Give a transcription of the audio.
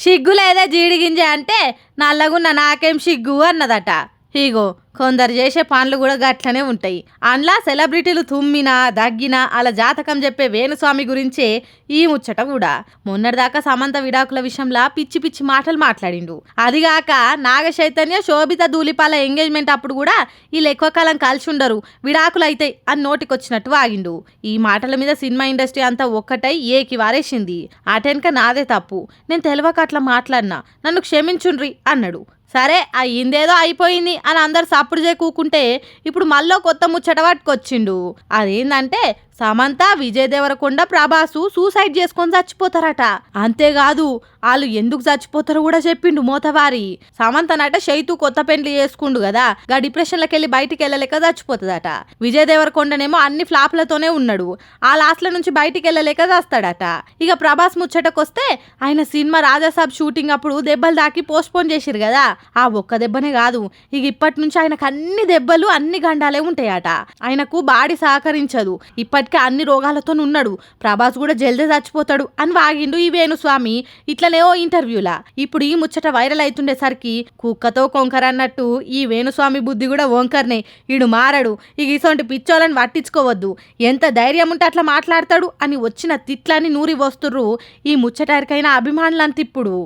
సిగ్గు లేదా జీడిగింజ అంటే నల్లగున్న నాకేం సిగ్గు అన్నదట. ఇగో కొందరు చేసే పనులు కూడా గట్లనే ఉంటాయి. అందులో సెలబ్రిటీలు తుమ్మినా దగ్గినా అలా జాతకం చెప్పే వేణుస్వామి గురించే ఈ ముచ్చట కూడా. మొన్నటిదాకా సమంత విడాకుల విషయంలో పిచ్చి పిచ్చి మాటలు మాట్లాడిండు. అదిగాక నాగ చైతన్య శోభిత ధూళిపాల ఎంగేజ్మెంట్ అప్పుడు కూడా వీళ్ళు ఎక్కువ కాలం కలిసి ఉండరు, విడాకులు అయితాయి అని నోటికొచ్చినట్టు వాగిండు. ఈ మాటల మీద సినిమా ఇండస్ట్రీ అంతా ఒక్కటై ఏకి వారేసింది. అటెన్క నాదే తప్పు, నేను తెలియక అట్లా మాట్లాడినా, నన్ను క్షమించుండ్రి అన్నాడు. సరే అయ్యిందేదో అయిపోయింది అని అందరు సప్పుడు కూకుంటే ఇప్పుడు మళ్ళీ కొత్త ముచ్చట పట్టుకొచ్చిండు. అదేంటంటే సమంత, విజయ్ దేవరకొండ, ప్రభాసు సూసైడ్ చేసుకొని చచ్చిపోతారట. అంతేకాదు వాళ్ళు ఎందుకు చచ్చిపోతారో కూడా చెప్పిండు మోతవారి. సమంతనట షైతు కొత్త పెండ్లి చేసుకుండు కదా, గా డిప్రెషన్లోకి వెళ్ళి బయటికి వెళ్ళలేక చచ్చిపోతుందట. విజయ్ దేవరకొండనేమో అన్ని ఫ్లాప్లతోనే ఉన్నాడు, ఆ లాస్ట్ల నుంచి బయటికి వెళ్ళలేక చేస్తాడట. ఇక ప్రభాస్ ముచ్చటకొస్తే ఆయన సినిమా రాజాసాబ్ షూటింగ్ అప్పుడు దెబ్బలు దాకి పోస్ట్ పోన్ చేసిరు కదా, ఆ ఒక్క దెబ్బనే కాదు ఇక ఇప్పటి నుంచి ఆయనకు అన్ని దెబ్బలు అన్ని గండాలే ఉంటాయట. ఆయనకు బాడీ సహకరించదు, ఇప్పటికే అన్ని రోగాలతో ఉన్నాడు, ప్రభాస్ కూడా జల్దీ చచ్చిపోతాడు అని వాగిండు ఈ వేణుస్వామి ఇట్లనేవో ఇంటర్వ్యూలా. ఇప్పుడు ఈ ముచ్చట వైరల్ అవుతుండేసరికి కుక్కతో కొంకర అన్నట్టు ఈ వేణుస్వామి బుద్ధి కూడా వంకర్నే, ఈడు మారడు, ఇక ఇసొంటి పిచ్చోళ్ళని పట్టించుకోవద్దు, ఎంత ధైర్యం ఉంటే అట్లా మాట్లాడతాడు అని వచ్చిన తిట్లని నూరి వస్తుర్రు ఈ ముచ్చటారికైనా అభిమానులంత ఇప్పుడు.